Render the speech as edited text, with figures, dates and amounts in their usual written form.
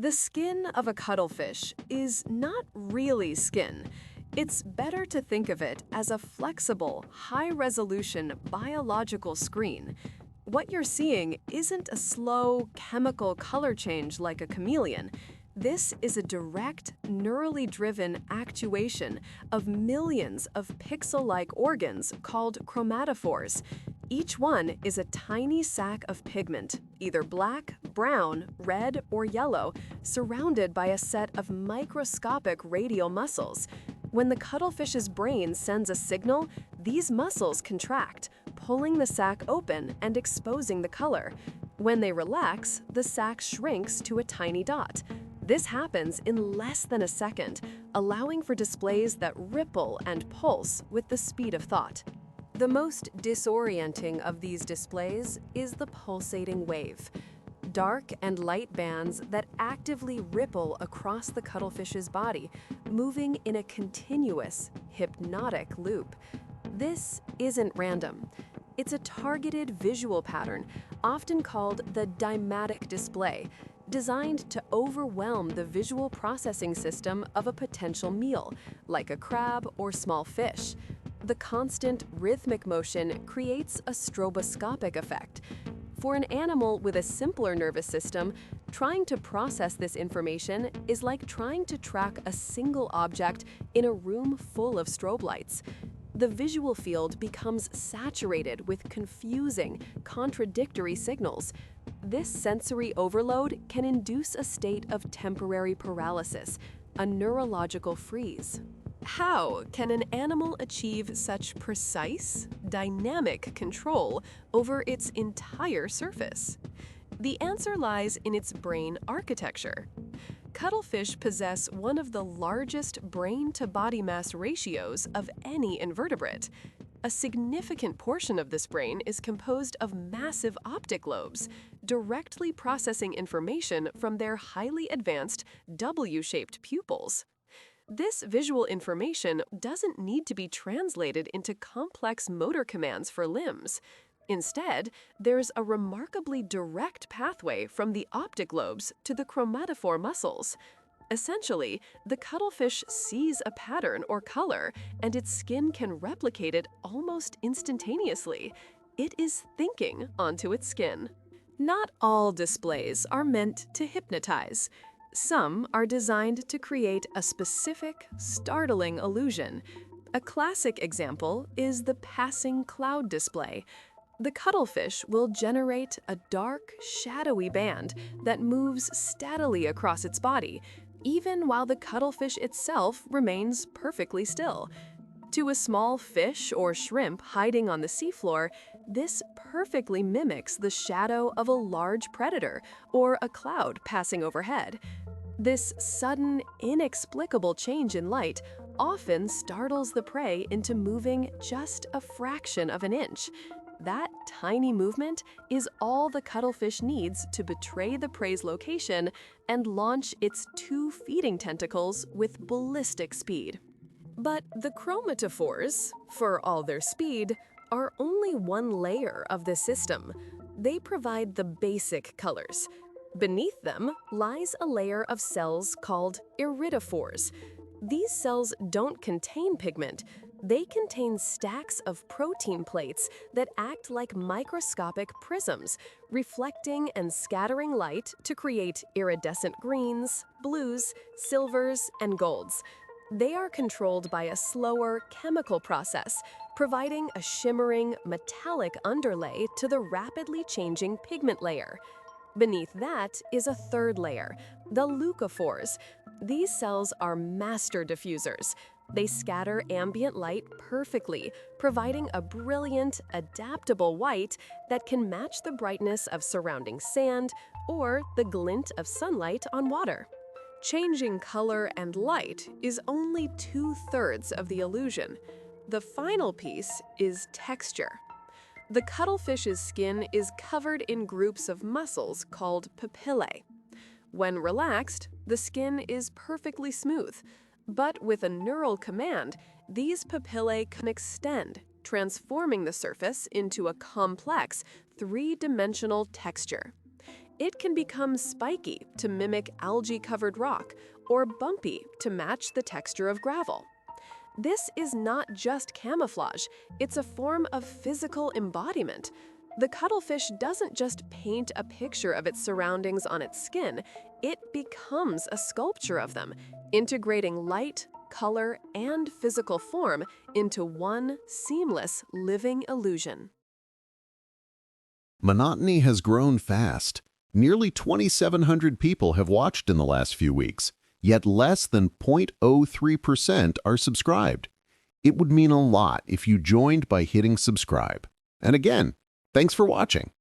The skin of a cuttlefish is not really skin. It's better to think of it as a flexible, high-resolution biological screen. What you're seeing isn't a slow, chemical color change like a chameleon. This is a direct, neurally driven actuation of millions of pixel-like organs called chromatophores. Each one is a tiny sac of pigment, either black, brown, red, or yellow, surrounded by a set of microscopic radial muscles. When the cuttlefish's brain sends a signal, these muscles contract, pulling the sac open and exposing the color. When they relax, the sac shrinks to a tiny dot. This happens in less than a second, allowing for displays that ripple and pulse with the speed of thought. The most disorienting of these displays is the pulsating wave. Dark and light bands that actively ripple across the cuttlefish's body, moving in a continuous, hypnotic loop. This isn't random. It's a targeted visual pattern, often called the dymatic display, designed to overwhelm the visual processing system of a potential meal, like a crab or small fish. The constant rhythmic motion creates a stroboscopic effect. For an animal with a simpler nervous system, trying to process this information is like trying to track a single object in a room full of strobe lights. The visual field becomes saturated with confusing, contradictory signals. This sensory overload can induce a state of temporary paralysis, a neurological freeze. How can an animal achieve such precise, dynamic control over its entire surface? The answer lies in its brain architecture. Cuttlefish possess one of the largest brain-to-body mass ratios of any invertebrate. A significant portion of this brain is composed of massive optic lobes, directly processing information from their highly advanced W-shaped pupils. This visual information doesn't need to be translated into complex motor commands for limbs. Instead, there's a remarkably direct pathway from the optic lobes to the chromatophore muscles. Essentially, the cuttlefish sees a pattern or color, and its skin can replicate it almost instantaneously. It is thinking onto its skin. Not all displays are meant to hypnotize. Some are designed to create a specific, startling illusion. A classic example is the passing cloud display. The cuttlefish will generate a dark, shadowy band that moves steadily across its body, even while the cuttlefish itself remains perfectly still. To a small fish or shrimp hiding on the seafloor, this perfectly mimics the shadow of a large predator or a cloud passing overhead. This sudden, inexplicable change in light often startles the prey into moving just a fraction of an inch. That tiny movement is all the cuttlefish needs to betray the prey's location and launch its two feeding tentacles with ballistic speed. But the chromatophores, for all their speed, are only one layer of the system. They provide the basic colors. Beneath them lies a layer of cells called iridophores. These cells don't contain pigment. They contain stacks of protein plates that act like microscopic prisms, reflecting and scattering light to create iridescent greens, blues, silvers, and golds. They are controlled by a slower chemical process, providing a shimmering, metallic underlay to the rapidly changing pigment layer. Beneath that is a third layer, the leucophores. These cells are master diffusers. They scatter ambient light perfectly, providing a brilliant, adaptable white that can match the brightness of surrounding sand or the glint of sunlight on water. Changing color and light is only 2/3 of the illusion. The final piece is texture. The cuttlefish's skin is covered in groups of muscles called papillae. When relaxed, the skin is perfectly smooth, but with a neural command, these papillae can extend, transforming the surface into a complex, three-dimensional texture. It can become spiky to mimic algae-covered rock or bumpy to match the texture of gravel. This is not just camouflage, it's a form of physical embodiment. The cuttlefish doesn't just paint a picture of its surroundings on its skin, it becomes a sculpture of them, integrating light, color, and physical form into one seamless living illusion. Monotony has grown fast. Nearly 2,700 people have watched in the last few weeks, yet less than 0.03% are subscribed. It would mean a lot if you joined by hitting subscribe. And again, thanks for watching.